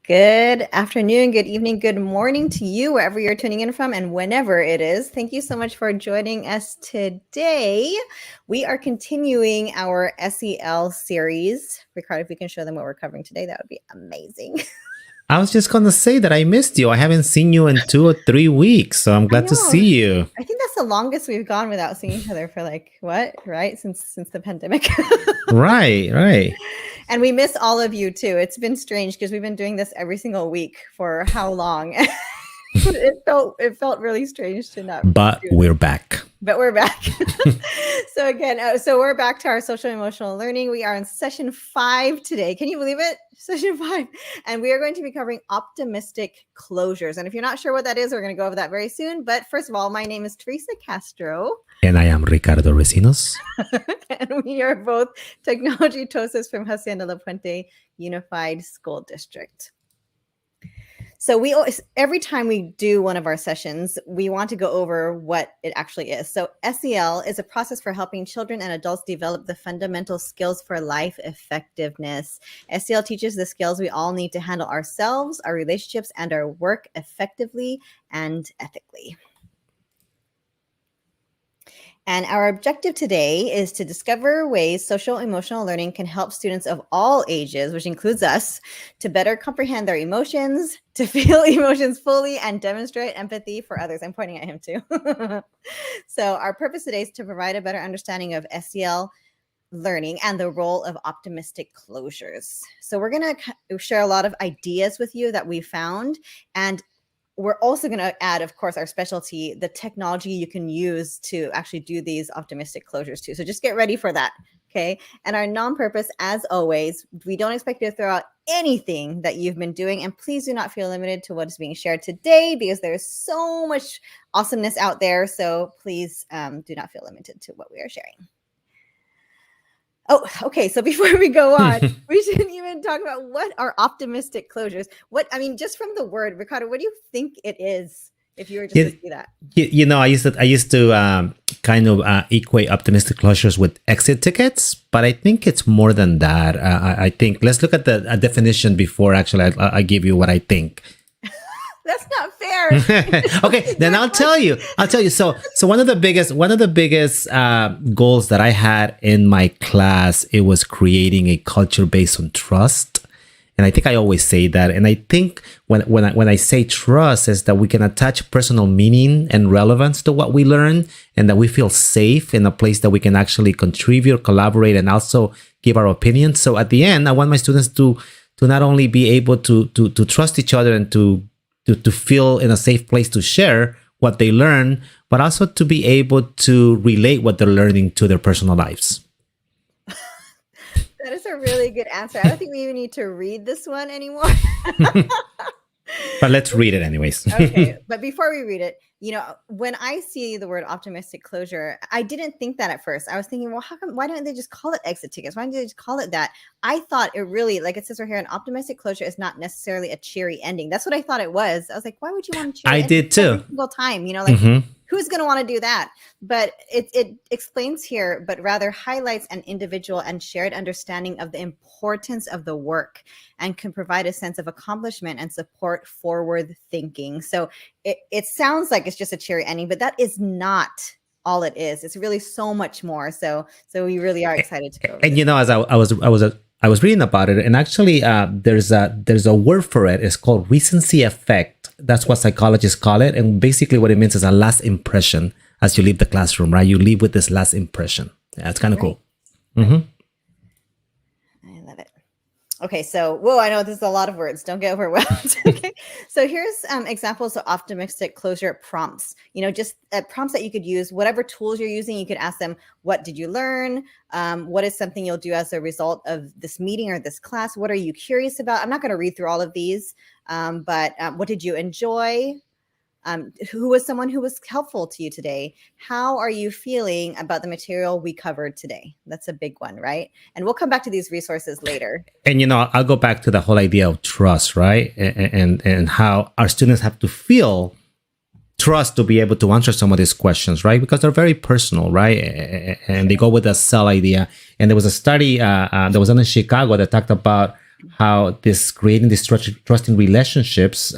Good afternoon, good evening, good morning to you, wherever you're tuning in from and whenever it is. Thank you so much for joining us today. We are continuing our SEL series. Ricardo, if we can show them what we're covering today, that would be amazing. I was just going to say that I missed you. I haven't seen you in 2 or 3 weeks, so I'm I glad to know. see you. I think that's the longest we've gone without seeing each other for right? Since the pandemic. Right. And we miss all of you too. It's been strange because we've been doing this every single week for how long? it felt really strange to not. But we're back. But we're back. So again, so we're back to our social emotional learning. We are in session 5 today. Can you believe it? Session 5. And we are going to be covering optimistic closures. And if you're not sure what that is, we're going to go over that very soon. But first of all, my name is Teresa Castro. And I am Ricardo Recinos. And we are both technology TOSAs from Hacienda La Puente Unified School District. So every time we do one of our sessions, we want to go over what it actually is. So SEL is a process for helping children and adults develop the fundamental skills for life effectiveness. SEL teaches the skills we all need to handle ourselves, our relationships, and our work effectively and ethically. And our objective today is to discover ways social emotional learning can help students of all ages, which includes us, to better comprehend their emotions, to feel emotions fully, and demonstrate empathy for others. I'm pointing at him too. So our purpose today is to provide a better understanding of SEL learning and the role of optimistic closures. So we're going to share a lot of ideas with you that we found, and we're also going to add, of course, our specialty, the technology you can use to actually do these optimistic closures too. So just get ready for that, okay? And our non-purpose, as always, we don't expect you to throw out anything that you've been doing. And please do not feel limited to what is being shared today because there's so much awesomeness out there. So please do not feel limited to what we are sharing. Oh, okay. So before we go on, we shouldn't even talk about what are optimistic closures. Just from the word, Ricardo, what do you think it is? If you were just to see that, I used to kind of equate optimistic closures with exit tickets, but I think it's more than that. I think let's look at the definition before actually I give you what I think. That's not fair. Okay, then I'll tell you. So one of the biggest goals that I had in my class, it was creating a culture based on trust. And I think I always say that. And I think when I say trust is that we can attach personal meaning and relevance to what we learn, and that we feel safe in a place that we can actually contribute, collaborate, and also give our opinions. So at the end, I want my students to not only be able to trust each other and to feel in a safe place to share what they learn, but also to be able to relate what they're learning to their personal lives. That is a really good answer. I don't think we even need to read this one anymore. But let's read it anyways. Okay, but before we read it, when I see the word optimistic closure, I didn't think that at first. I was thinking, well, why don't they just call it exit tickets? Why don't they just call it that? I thought it really, like it says right here, an optimistic closure is not necessarily a cheery ending. That's what I thought it was. I was like, why would you want to cheery I did too. Every single time, who's going to want to do that? But it explains here, but rather highlights an individual and shared understanding of the importance of the work and can provide a sense of accomplishment and support forward thinking. So it sounds like it's just a cheery ending, but that is not all it is. It's really so much more. So we really are excited to go over And this. as I was reading about it, and actually there's a word for it. It's called recency effect. That's what psychologists call it. And basically what it means is a last impression as you leave the classroom, right? You leave with this last impression. Yeah, it's kind of cool. Mm-hmm. I love it. Okay, so, I know this is a lot of words. Don't get overwhelmed. Okay, so here's examples of optimistic closure prompts. Just prompts that you could use, whatever tools you're using, you could ask them, what did you learn? What is something you'll do as a result of this meeting or this class? What are you curious about? I'm not going to read through all of these, but what did you enjoy? Who was someone who was helpful to you today? How are you feeling about the material we covered today? That's a big one, right? And we'll come back to these resources later. And, I'll go back to the whole idea of trust, right? And how our students have to feel trust to be able to answer some of these questions, right? Because they're very personal, right? And they go with the SEL idea. And there was a study that was done in Chicago that talked about how this creating these trusting relationships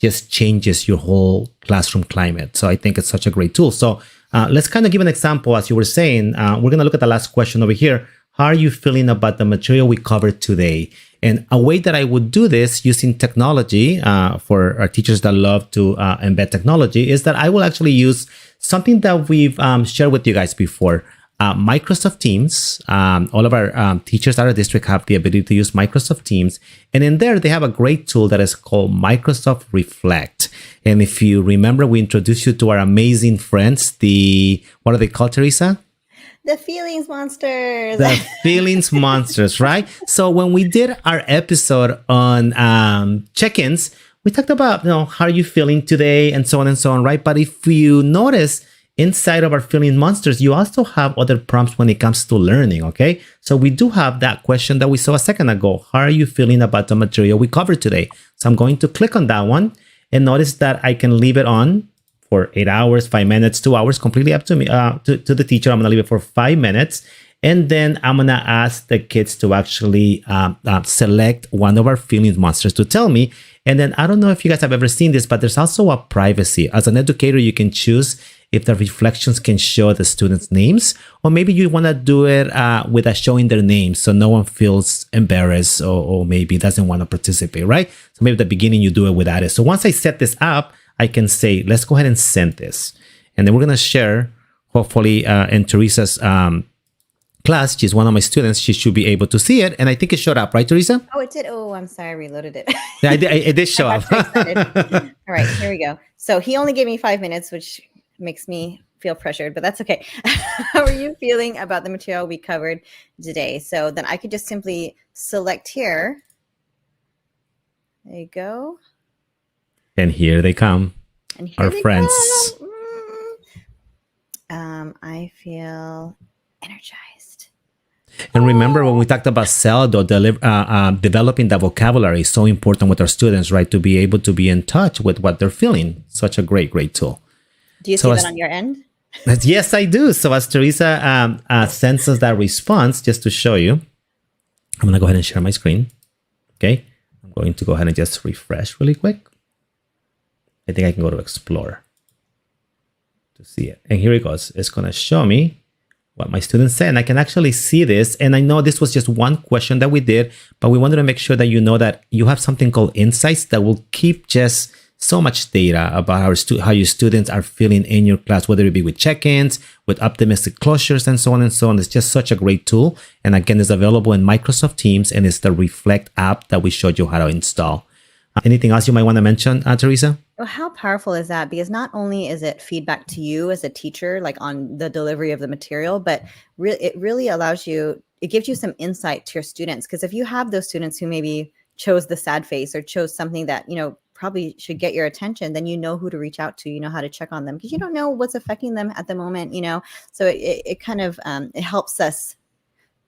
just changes your whole classroom climate. So I think it's such a great tool. So let's kind of give an example. As you were saying, we're going to look at the last question over here. How are you feeling about the material we covered today? And a way that I would do this using technology for our teachers that love to embed technology is that I will actually use something that we've shared with you guys before. Microsoft Teams. All of our teachers at our district have the ability to use Microsoft Teams. And in there, they have a great tool that is called Microsoft Reflect. And if you remember, we introduced you to our amazing friends, what are they called, Teresa? The feelings monsters. The feelings monsters, right? So when we did our episode on check-ins, we talked about, how are you feeling today and so on, right? But if you notice, inside of our feeling monsters, you also have other prompts when it comes to learning, okay? So we do have that question that we saw a second ago. How are you feeling about the material we covered today? So I'm going to click on that one and notice that I can leave it on for 8 hours, 5 minutes, 2 hours, completely up to me, to the teacher. I'm going to leave it for 5 minutes. And then I'm going to ask the kids to actually select one of our feelings monsters to tell me. And then I don't know if you guys have ever seen this, but there's also a privacy. As an educator, you can choose if the reflections can show the students' names, or maybe you want to do it without showing their names so no one feels embarrassed or maybe doesn't want to participate, right? So maybe at the beginning you do it without it. So once I set this up, I can say, let's go ahead and send this. And then we're going to share, hopefully, in Teresa's class. She's one of my students. She should be able to see it. And I think it showed up, right, Teresa? Oh, it did. Oh, I'm sorry. I reloaded it. Yeah, it did show up. All right, here we go. So he only gave me 5 minutes, which makes me feel pressured, but that's okay. How are you feeling about the material we covered today? So then I could just simply select here. There you go. And here they come, And here our they friends. come. I feel energized. And remember when we talked about developing the vocabulary is so important with our students, right? To be able to be in touch with what they're feeling. Such a great tool. Do you see that on your end? Yes, I do. So as Teresa sends us that response, just to show you, I'm going to go ahead and share my screen. Okay. I'm going to go ahead and just refresh really quick. I think I can go to Explorer to see it. And here it goes. It's going to show me what my students said. And I can actually see this. And I know this was just one question that we did, but we wanted to make sure that you know that you have something called insights that will keep just so much data about how your students are feeling in your class, whether it be with check-ins, with optimistic closures, and so on and so on. It's just such a great tool. And again, it's available in Microsoft Teams, and it's the Reflect app that we showed you how to install. Anything else you might want to mention, Teresa? Well, how powerful is that? Because not only is it feedback to you as a teacher, like on the delivery of the material, but it really allows you, it gives you some insight to your students. Because if you have those students who maybe chose the sad face or chose something that, probably should get your attention, then you know who to reach out to, how to check on them, because you don't know what's affecting them at the moment, so it kind of it helps us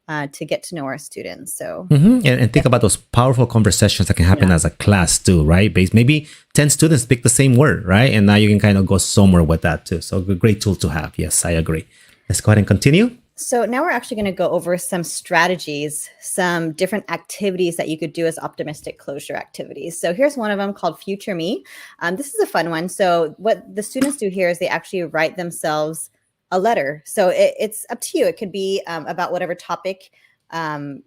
to get to know our students. So and think about those powerful conversations that can happen as a class too, right? Maybe 10 students pick the same word, right? And now you can kind of go somewhere with that too. So a great tool to have. Yes, I agree. Let's go ahead and continue. So now we're actually going to go over some strategies, some different activities that you could do as optimistic closure activities. So here's one of them called Future Me. This is a fun one. So what the students do here is they actually write themselves a letter. So it's up to you. It could be about whatever topic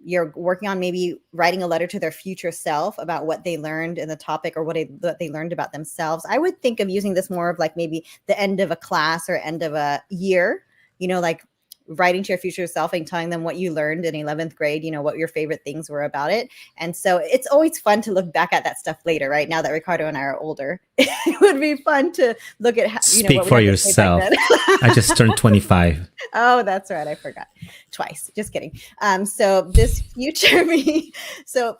you're working on, maybe writing a letter to their future self about what they learned in the topic or what they learned about themselves. I would think of using this more of like maybe the end of a class or end of a year, like writing to your future self and telling them what you learned in 11th grade, what your favorite things were about it. And so it's always fun to look back at that stuff later, right? Now that Ricardo and I are older, it would be fun to look at how, speak for yourself. I just turned 25. Oh, that's right. I forgot twice. Just kidding. So this Future Me, so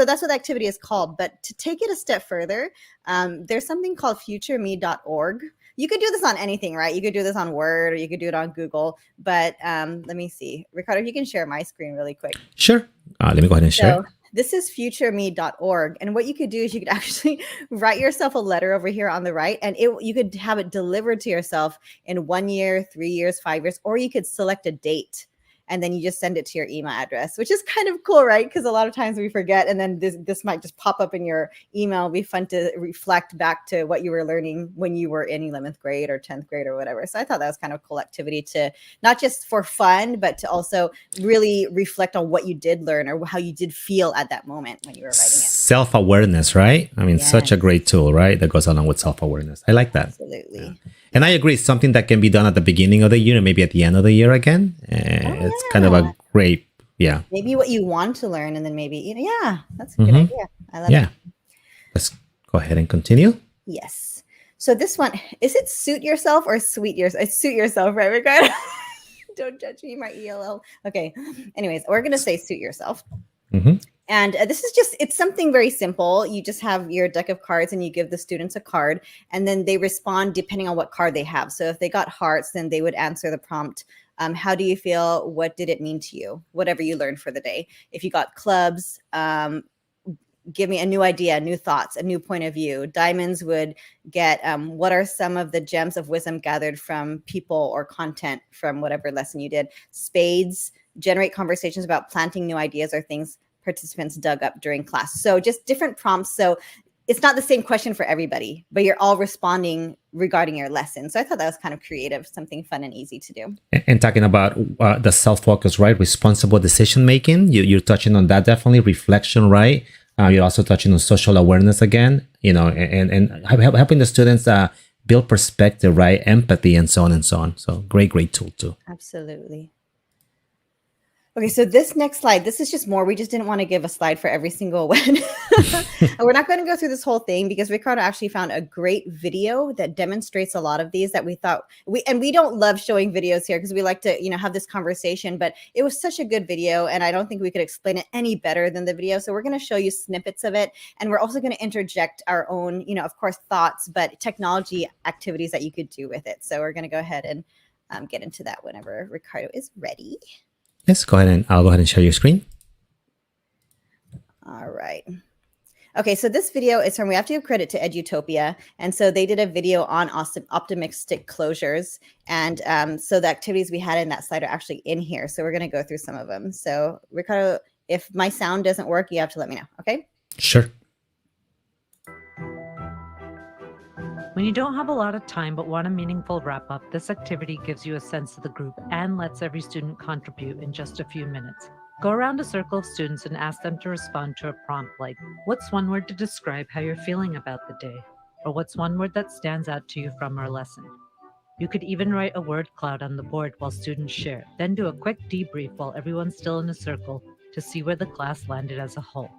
that's what the activity is called. But to take it a step further, there's something called futureme.org. You could do this on anything, right? You could do this on Word or you could do it on Google. But let me see. Ricardo, if you can share my screen really quick. Sure. Let me go ahead and share. So this is futureme.org. And what you could do is you could actually write yourself a letter over here on the right. And you could have it delivered to yourself in 1 year, 3 years, 5 years, or you could select a date. and then you just send it to your email address, which is kind of cool, right? Because a lot of times we forget, and then this might just pop up in your email. It'll be fun to reflect back to what you were learning when you were in 11th grade or 10th grade or whatever. So I thought that was kind of a cool activity to not just for fun, but to also really reflect on what you did learn or how you did feel at that moment when you were writing it. Self-awareness, right? I mean, such a great tool, right? That goes along with self-awareness. I like that. Absolutely. Yeah. And I agree, it's something that can be done at the beginning of the year and maybe at the end of the year again. It's kind of a great, maybe what you want to learn, and then maybe, that's a good idea. I love it. Let's go ahead and continue. Yes. So this one, is it suit yourself or sweet yourself? It's suit yourself, right, Ricardo? Don't judge me, my ELL. Okay. Anyways, we're going to say suit yourself. Mm-hmm. And this is just, it's something very simple. You just have your deck of cards and you give the students a card, and then they respond depending on what card they have. So if they got hearts, then they would answer the prompt. How do you feel? What did it mean to you? Whatever you learned for the day. If you got clubs, give me a new idea, new thoughts, a new point of view. Diamonds would get what are some of the gems of wisdom gathered from people or content from whatever lesson you did. Spades generate conversations about planting new ideas or things participants dug up during class. So just different prompts. So it's not the same question for everybody, but you're all responding regarding your lesson. So I thought that was kind of creative, something fun and easy to do. And talking about the self-focus, right? Responsible decision-making. You're touching on that, definitely. Reflection, right? You're also touching on social awareness again, and helping the students build perspective, right? Empathy, and so on and so on. So great tool too. Absolutely. Okay, so this next slide, this is just more. We just didn't want to give a slide for every single one. We're not going to go through this whole thing because Ricardo actually found a great video that demonstrates a lot of these that we thought we don't love showing videos here because we like to, have this conversation, but it was such a good video and I don't think we could explain it any better than the video. So we're going to show you snippets of it. And we're also going to interject our own, of course, thoughts, but technology activities that you could do with it. So we're going to go ahead and get into that whenever Ricardo is ready. Yes, I'll go ahead and share your screen. All right. Okay, so this video is from, we have to give credit to Edutopia. And so they did a video on optimistic closures. And so the activities we had in that slide are actually in here. So we're going to go through some of them. So Ricardo, if my sound doesn't work, you have to let me know, okay? Sure. When you don't have a lot of time but want a meaningful wrap-up, this activity gives you a sense of the group and lets every student contribute in just a few minutes. Go around a circle of students and ask them to respond to a prompt like, what's one word to describe how you're feeling about the day? Or what's one word that stands out to you from our lesson? You could even write a word cloud on the board while students share, then do a quick debrief while everyone's still in a circle to see where the class landed as a whole.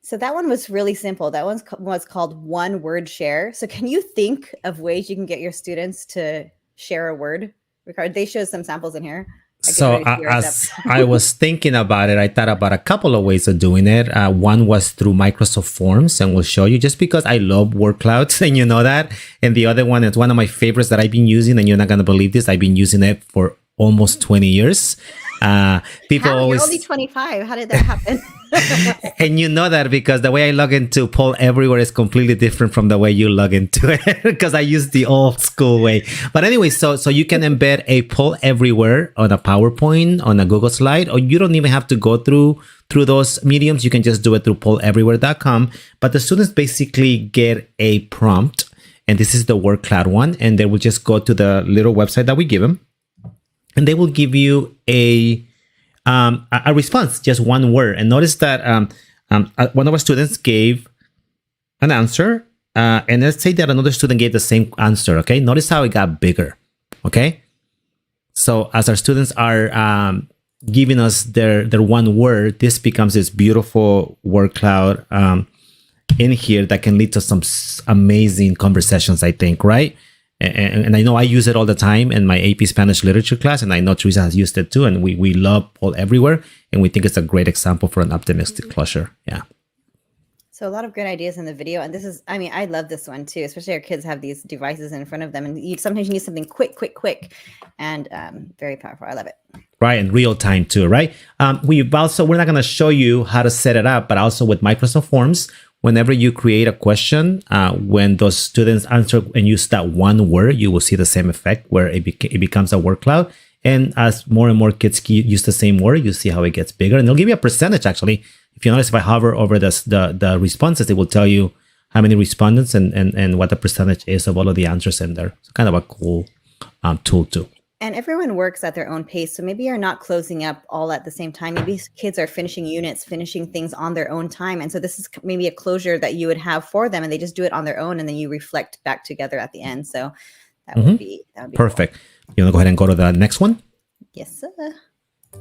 So that one was really simple. That one was called One Word Share. So can you think of ways you can get your students to share a word? Ricardo, they show some samples in here. So as I was thinking about it, I thought about a couple of ways of doing it. One was through Microsoft Forms, and we'll show you just because I love word clouds and you know that. And the other one is one of my favorites that I've been using, and you're not going to believe this. I've been using it for almost 20 years. People always... You're only 25. How did that happen? And you know that because the way I log into Poll Everywhere is completely different from the way you log into it because I use the old school way. But anyway, so you can embed a Poll Everywhere on a PowerPoint, on a Google slide, or you don't even have to go through those mediums. You can just do it through polleverywhere.com. But the students basically get a prompt, and this is the word cloud one, and they will just go to the little website that we give them, and they will give you a response, just one word. And notice that one of our students gave an answer, and let's say that another student gave the same answer. Okay, notice how it got bigger. Okay, so as our students are giving us their one word, this becomes this beautiful word cloud in here that can lead to some amazing conversations, I think, right? And I know I use it all the time in my AP Spanish literature class, and I know Teresa has used it too. And we love Poll Everywhere, and we think it's a great example for an optimistic closure. Yeah. So a lot of great ideas in the video. And this is, I love this one too, especially our kids have these devices in front of them. And sometimes you need something quick, and very powerful. I love it. Right, in real time too, right? We're not going to show you how to set it up, but also with Microsoft Forms, whenever you create a question, when those students answer and use that one word, you will see the same effect where it becomes a word cloud. And as more and more kids use the same word, you see how it gets bigger. And they'll give you a percentage, actually. If you notice, if I hover over the responses, it will tell you how many respondents and what the percentage is of all of the answers in there. So kind of a cool tool too. And everyone works at their own pace. So maybe you're not closing up all at the same time. Maybe kids are finishing units, finishing things on their own time. And so this is maybe a closure that you would have for them, and they just do it on their own, and then you reflect back together at the end. So that would be perfect. Cool. You want to go ahead and go to the next one? Yes, sir.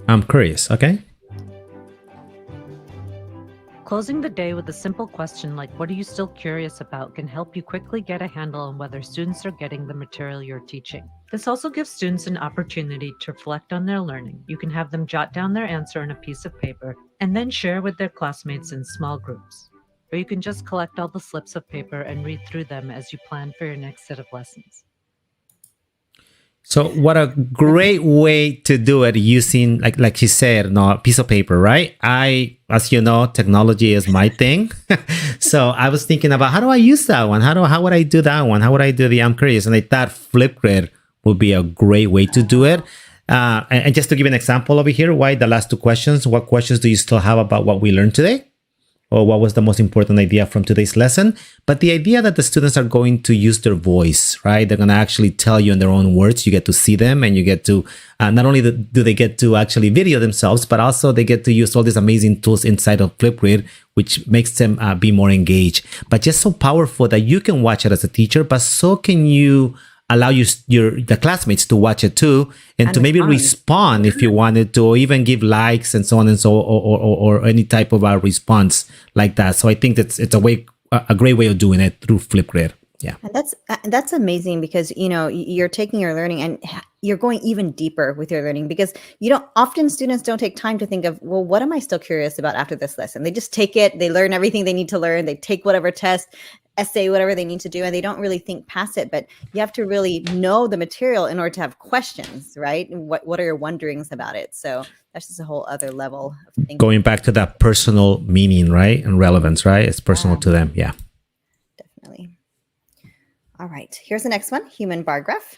I'm curious. Okay. Closing the day with a simple question like, what are you still curious about, can help you quickly get a handle on whether students are getting the material you're teaching. This also gives students an opportunity to reflect on their learning. You can have them jot down their answer on a piece of paper and then share with their classmates in small groups. Or you can just collect all the slips of paper and read through them as you plan for your next set of lessons. So what a great way to do it using, like she said, no, a piece of paper, right? As you know, technology is my thing. So I was thinking about, how do I use that one? How would I do that one? How would I do the I'm curious? And I thought Flipgrid would be a great way to do it. And just to give an example over here, why the last two questions, what questions do you still have about what we learned today? Or what was the most important idea from today's lesson? But the idea that the students are going to use their voice, right? They're going to actually tell you in their own words. You get to see them, and you get to, not only do they get to actually video themselves, but also they get to use all these amazing tools inside of Flipgrid, which makes them be more engaged. But just so powerful that you can watch it as a teacher, but so can you allow the classmates to watch it too, and to maybe respond if you wanted to, or even give likes and so on and so, or any type of response like that. So I think it's a great way of doing it through Flipgrid. Yeah, and that's amazing, because you're taking your learning and you're going even deeper with your learning, because often students don't take time to think of, well, what am I still curious about after this lesson? They just take it, they learn everything they need to learn, they take whatever test, essay, whatever they need to do, and they don't really think past it. But you have to really know the material in order to have questions, right? What are your wonderings about it? So that's just a whole other level of thinking. Going back to that personal meaning, right? And relevance, right? It's personal to them. Yeah. Definitely. All right. Here's the next one, human bar graph.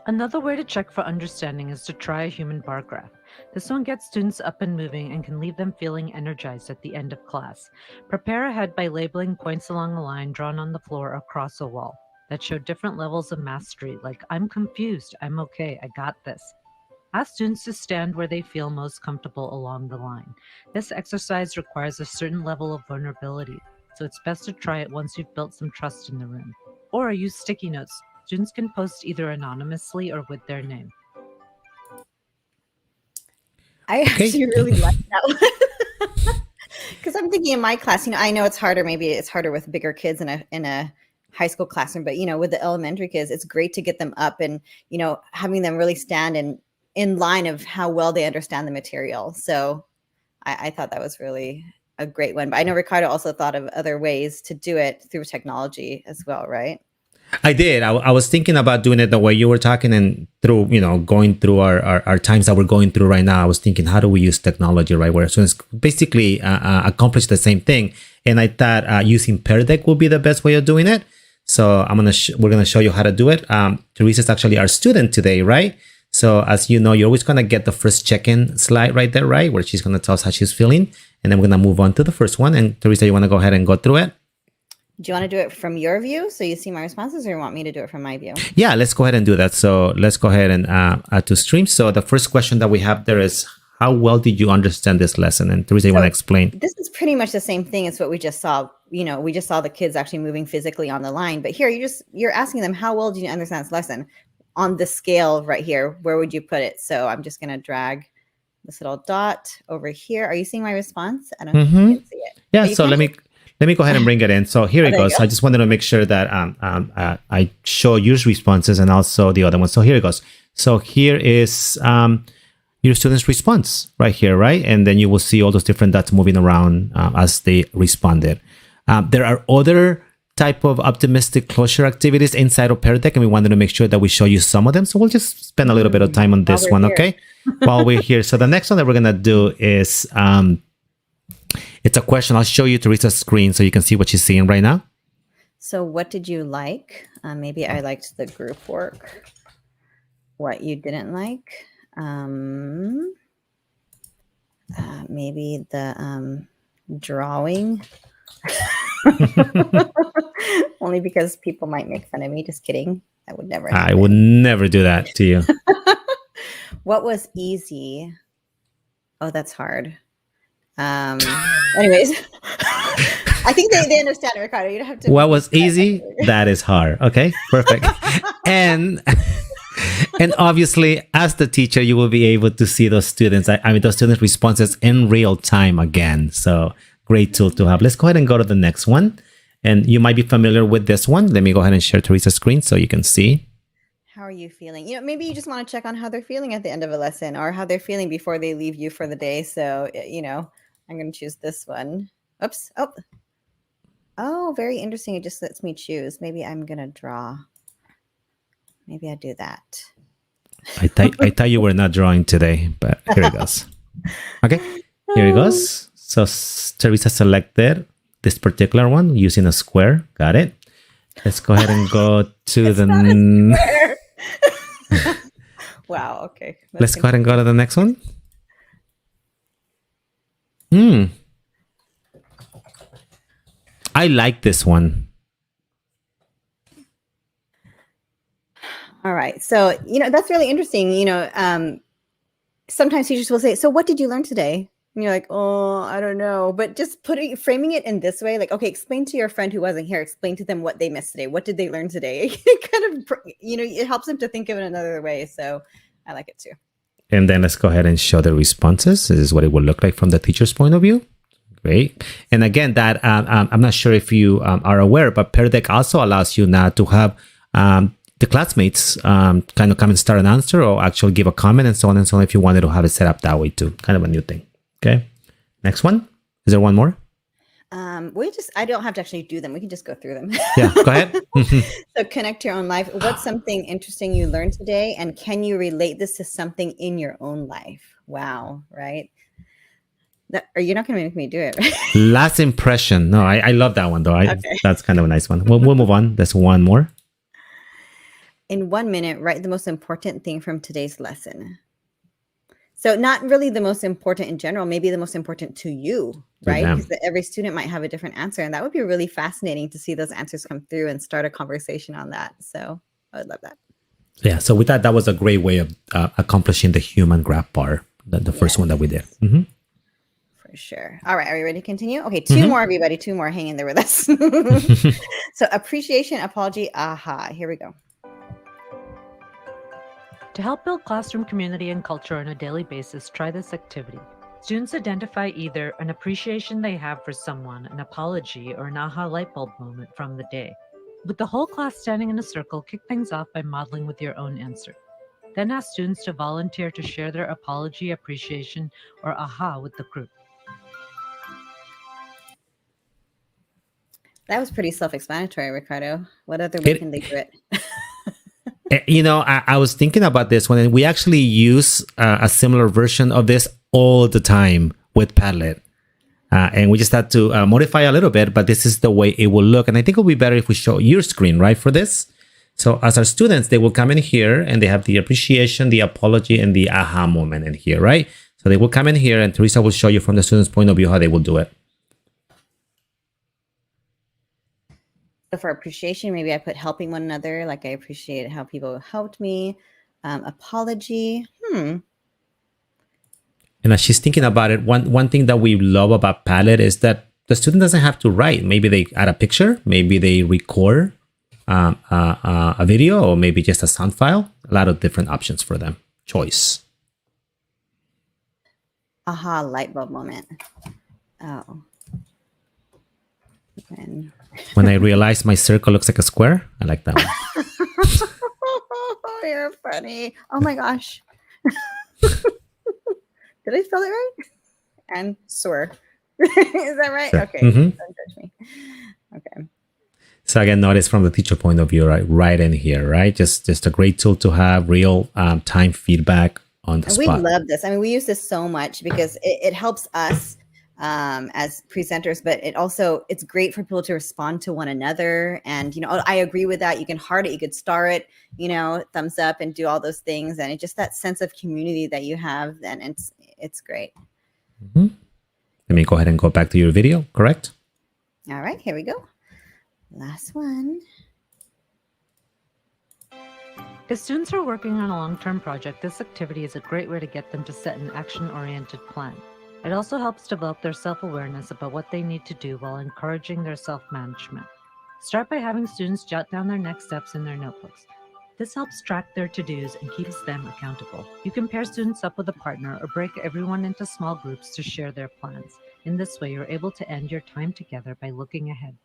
Another way to check for understanding is to try a human bar graph. This one gets students up and moving and can leave them feeling energized at the end of class. Prepare ahead by labeling points along a line drawn on the floor across a wall that show different levels of mastery, like I'm confused, I'm okay, I got this. Ask students to stand where they feel most comfortable along the line. This exercise requires a certain level of vulnerability, so it's best to try it once you've built some trust in the room. Or use sticky notes. Students can post either anonymously or with their name. I actually really like that one, because I'm thinking in my class, I know it's harder. Maybe it's harder with bigger kids in a high school classroom, but with the elementary kids, it's great to get them up and having them really stand in line of how well they understand the material. So I thought that was really a great one. But I know Ricardo also thought of other ways to do it through technology as well, right? I did. I was thinking about doing it the way you were talking, and through, going through our times that we're going through right now. I was thinking, how do we use technology, right? Where students basically accomplish the same thing. And I thought using Pear Deck would be the best way of doing it. So we're gonna show you how to do it. Teresa's actually our student today, right? So as you know, you're always gonna get the first check-in slide right there, right? Where she's gonna tell us how she's feeling. And then we're gonna move on to the first one. And Teresa, you wanna go ahead and go through it? Do you want to do it from your view so you see my responses, or you want me to do it from my view? Yeah, let's go ahead and do that. So let's go ahead and add to stream. So the first question that we have there is, how well did you understand this lesson? And Teresa, you want to explain? This is pretty much the same thing as what we just saw. We just saw the kids actually moving physically on the line. But here, you're asking them, how well did you understand this lesson? On the scale right here, where would you put it? So I'm just going to drag this little dot over here. Are you seeing my response? I don't know if you can see it. Yeah, so let me go ahead and bring it in. So here it goes. I just wanted to make sure that I show your responses and also the other one. So here it goes. So here is your student's response right here, right? And then you will see all those different dots moving around as they responded. There are other type of optimistic closure activities inside of Pear Deck, and we wanted to make sure that we show you some of them. So we'll just spend a little bit of time on this one, okay? While we're here. So the next one that we're going to do is... it's a question. I'll show you Teresa's screen so you can see what she's seeing right now. So what did you like? Maybe I liked the group work. What you didn't like? Maybe the drawing. Only because people might make fun of me. Just kidding. That would never happen. I would never do that to you. What was easy? Oh, that's hard. Anyways, I think they understand, Ricardo. You don't have to. What was easy? That is hard. Okay, perfect. and obviously, as the teacher, you will be able to see those students. I mean, those students' responses in real time again. So great tool to have. Let's go ahead and go to the next one. And you might be familiar with this one. Let me go ahead and share Teresa's screen so you can see. How are you feeling? Maybe you just want to check on how they're feeling at the end of a lesson or how they're feeling before they leave you for the day. So, I'm going to choose this one. Oops. Oh, very interesting. It just lets me choose. Maybe I'm going to draw. Maybe I do that. I thought you were not drawing today, but here it goes. Okay, here it goes. So Teresa selected this particular one using a square. Got it. Let's go ahead and go to the... Wow, okay. Let's go ahead and go to the next one. I like this one. All right. So, that's really interesting. Sometimes teachers will say, so what did you learn today? And you're like, oh, I don't know. But just framing it in this way, like, okay, explain to your friend who wasn't here, explain to them what they missed today. What did they learn today? It kind of, it helps them to think of it another way. So I like it too. And then let's go ahead and show the responses. This is what it will look like from the teacher's point of view. Great. And again, that I'm not sure if you are aware, but Pear Deck also allows you now to have the classmates kind of come and start an answer or actually give a comment and so on and so on if you wanted to have it set up that way too. Kind of a new thing. Okay. Next one. Is there one more? I don't have to actually do them. We can just go through them. Yeah, go ahead. So connect to your own life. What's something interesting you learned today? And can you relate this to something in your own life? Wow. Right. Or you're not going to make me do it. Right? Last impression. No, I love that one though. Okay. That's kind of a nice one. We'll move on. There's one more. In 1 minute, write the most important thing from today's lesson. So not really the most important in general, maybe the most important to you, right? Because every student might have a different answer. And that would be really fascinating to see those answers come through and start a conversation on that. So I would love that. Yeah. So with that was a great way of accomplishing the human graph bar, the first one that we did. Mm-hmm. For sure. All right. Are you ready to continue? Okay. Two more, everybody. Two more. Hang in there with us. So appreciation, apology, aha. Here we go. To help build classroom community and culture on a daily basis, try this activity. Students identify either an appreciation they have for someone, an apology, or an aha light bulb moment from the day. With the whole class standing in a circle, kick things off by modeling with your own answer. Then ask students to volunteer to share their apology, appreciation, or aha with the group. That was pretty self-explanatory, Ricardo. What other way can they do it? I was thinking about this one, and we actually use a similar version of this all the time with Padlet. And we just had to modify a little bit, but this is the way it will look. And I think it would be better if we show your screen, right, for this. So as our students, they will come in here and they have the appreciation, the apology, and the aha moment in here, right? So they will come in here and Teresa will show you from the student's point of view how they will do it. So for appreciation, maybe I put helping one another. Like I appreciate how people helped me. Apology. And as she's thinking about it, one thing that we love about Padlet is that the student doesn't have to write. Maybe they add a picture. Maybe they record a video, or maybe just a sound file. A lot of different options for them. Choice. Aha, light bulb moment. Oh. And when I realized my circle looks like a square, I like that one. Oh, you're funny. Oh my gosh. Did I spell it right? And swear. Is that right? Sure. Okay. Don't judge me. Okay. So again, notice from the teacher point of view, right in here, right? Just a great tool to have real time feedback on the spot. We love this. I mean, we use this so much because it helps us as presenters, but it's great for people to respond to one another. And, I agree with that. You can heart it, you could star it, thumbs up and do all those things. And it's just that sense of community that you have. And it's great. Mm-hmm. Let me go ahead and go back to your video, correct? All right, here we go. Last one. If students are working on a long-term project, this activity is a great way to get them to set an action-oriented plan. It also helps develop their self-awareness about what they need to do while encouraging their self-management. Start by having students jot down their next steps in their notebooks. This helps track their to-dos and keeps them accountable. You can pair students up with a partner or break everyone into small groups to share their plans. In this way, you're able to end your time together by looking ahead.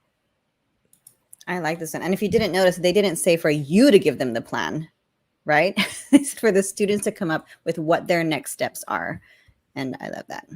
I like this one. And if you didn't notice, they didn't say for you to give them the plan, right? It's for the students to come up with what their next steps are. And I love that.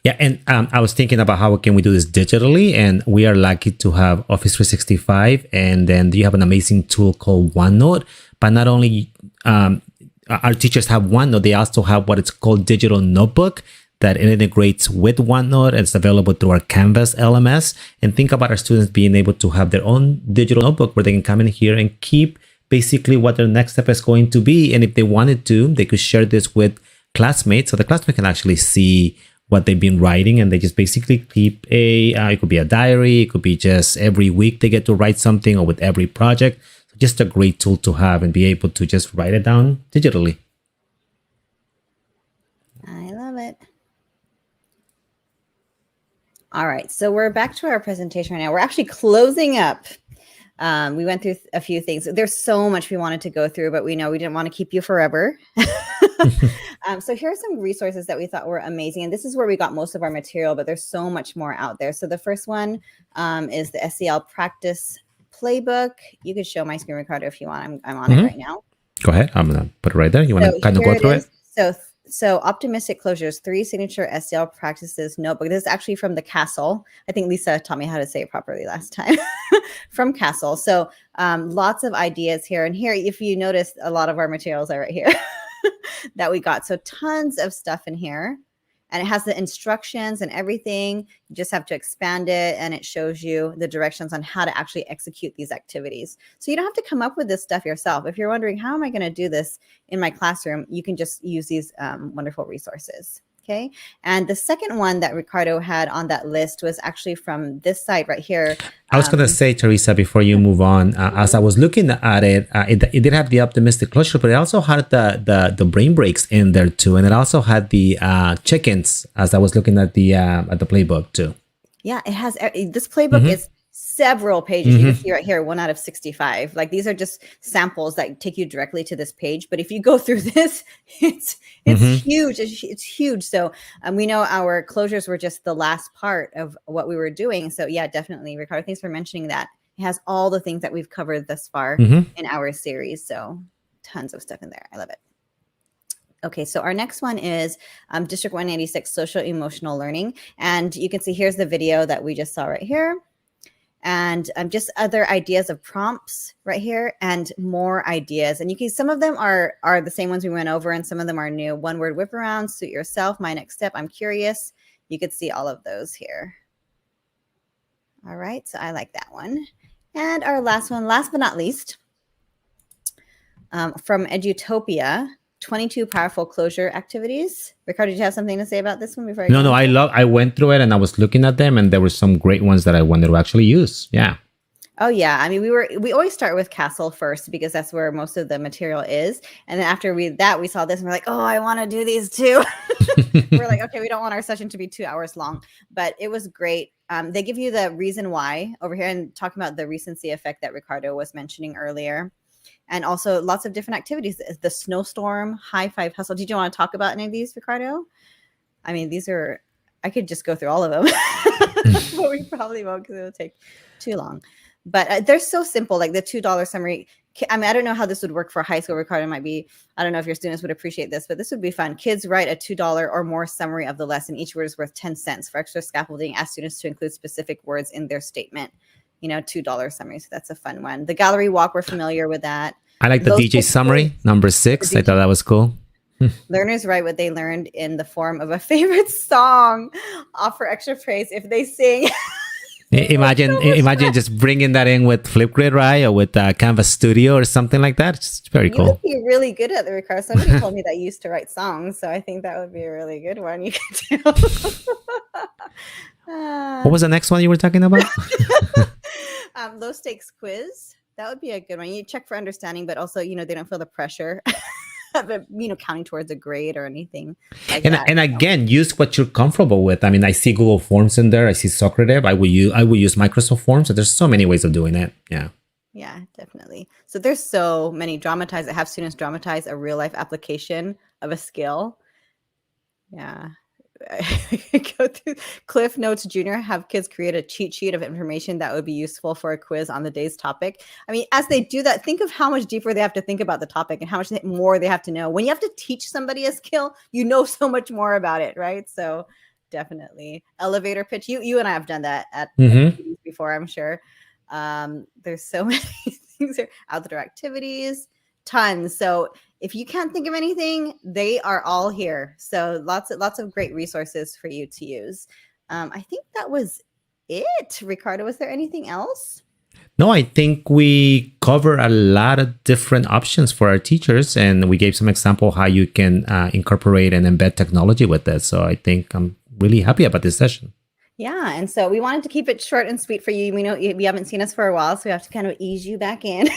Yeah, and I was thinking about how can we do this digitally, and we are lucky to have Office 365, and then you have an amazing tool called OneNote. But not only our teachers have OneNote, they also have what it's called Digital Notebook that it integrates with OneNote. It's available through our Canvas LMS. And think about our students being able to have their own digital notebook where they can come in here and keep basically what their next step is going to be. And if they wanted to, they could share this with classmates, so the classmates can actually see what they've been writing, and they just basically keep it could be a diary, it could be just every week they get to write something, or with every project. So just a great tool to have and be able to just write it down digitally. I love it. All right, so we're back to our presentation right now. We're actually closing up. We went through a few things. There's so much we wanted to go through, but we know we didn't want to keep you forever. So here are some resources that we thought were amazing. And this is where we got most of our material, but there's so much more out there. So the first one is the SEL practice playbook. You could show my screen, Ricardo, if you want. I'm on it right now. Go ahead. I'm going to put it right there. You want to kind of go through it? So optimistic closures, 3 signature SEL practices notebook. This is actually from the Castle. I think Lisa taught me how to say it properly last time. From Castle. So lots of ideas here. And here, if you notice, a lot of our materials are right here that we got. So tons of stuff in here. And it has the instructions and everything. You just have to expand it, and it shows you the directions on how to actually execute these activities. So you don't have to come up with this stuff yourself. If you're wondering, how am I going to do this in my classroom? You can just use these wonderful resources. Okay. And the second one that Ricardo had on that list was actually from this site right here. I was going to say, Teresa, before you move on, as I was looking at it, it did have the optimistic closure, but it also had the brain breaks in there too. And it also had the check-ins as I was looking at the playbook too. Yeah, it has. This playbook is several pages. You can see right here, 1 out of 65. Like, these are just samples that take you directly to this page. But if you go through this, it's huge. It's huge. So we know our closures were just the last part of what we were doing. So yeah, definitely, Ricardo, thanks for mentioning that. It has all the things that we've covered thus far in our series. So tons of stuff in there. I love it. Okay, so our next one is District 186, Social Emotional Learning. And you can see here's the video that we just saw right here. And just other ideas of prompts right here, and more ideas. And you can, some of them are the same ones we went over, and some of them are new. 1 word whip around, suit yourself, my next step, I'm curious. You could see all of those here. All right, so I like that one. And our last one, last but not least, from Edutopia, 22 powerful closure activities. Ricardo, did you have something to say about this one before? No, I went through it and I was looking at them, and there were some great ones that I wanted to actually use. Yeah. Oh yeah. I mean, we always start with Castle first because that's where most of the material is. And then after we saw this and we're like, oh, I want to do these too. We're like, okay, we don't want our session to be 2 hours long, but it was great. They give you the reason why over here, and talking about the recency effect that Ricardo was mentioning earlier. And also lots of different activities. The snowstorm, high five hustle. Did you want to talk about any of these, Ricardo? I mean, I could just go through all of them, but we probably won't because it'll take too long. But they're so simple, like the $2 summary. I mean, I don't know how this would work for high school. Ricardo, might be, I don't know if your students would appreciate this, but this would be fun. Kids write a $2 or more summary of the lesson. Each word is worth 10 cents. For extra scaffolding, ask students to include specific words in their statement. $2 summary. So that's a fun one. The gallery walk, we're familiar with that. I like the DJ summary, number 6. I thought that was cool. Learners write what they learned in the form of a favorite song. Offer extra praise if they sing. Imagine just bringing that in with Flipgrid, right? Or with Canvas Studio or something like that. It's very You cool. would be really good at the Ricardo. Somebody told me that you used to write songs, so I think that would be a really good one you could do. What was the next one you were talking about? Low stakes quiz. That would be a good one. You check for understanding, but also, they don't feel the pressure of it, counting towards a grade or anything like that. And again, use what you're comfortable with. I mean, I see Google Forms in there. I see Socrative. I will use Microsoft Forms. So there's so many ways of doing it. Yeah. Yeah, definitely. So there's so many have students dramatize a real life application of a skill. Yeah. Go through Cliff Notes Junior, have kids create a cheat sheet of information that would be useful for a quiz on the day's topic. I mean, as they do that, think of how much deeper they have to think about the topic and how much more they have to know. When you have to teach somebody a skill, you know so much more about it, right? So definitely elevator pitch. You and I have done that at before, I'm sure. There's so many things here. Outdoor activities, tons. So if you can't think of anything, they are all here. So lots of great resources for you to use. I think that was it. Ricardo, was there anything else? No, I think we cover a lot of different options for our teachers, and we gave some example how you can incorporate and embed technology with this. So I think I'm really happy about this session. Yeah, and so we wanted to keep it short and sweet for you. We know you haven't seen us for a while, so we have to kind of ease you back in.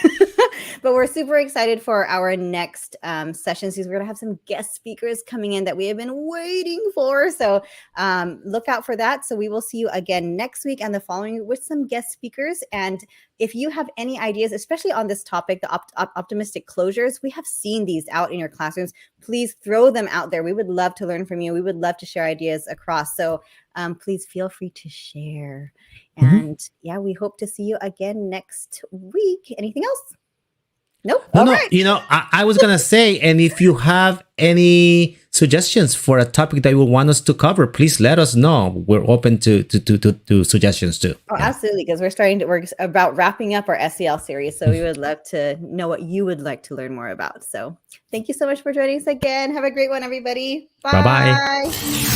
But we're super excited for our next sessions because we're going to have some guest speakers coming in that we have been waiting for. So look out for that. So we will see you again next week and the following with some guest speakers. And if you have any ideas, especially on this topic, the optimistic closures, we have seen these out in your classrooms. Please throw them out there. We would love to learn from you. We would love to share ideas across. So please feel free to share. And yeah, we hope to see you again next week. Anything else? Nope. No, right. I was going to say, and if you have any suggestions for a topic that you want us to cover, please let us know. We're open to suggestions too. Oh, yeah. Absolutely. Because we're about wrapping up our SEL series. So we would love to know what you would like to learn more about. So thank you so much for joining us again. Have a great one, everybody. Bye. Bye-bye.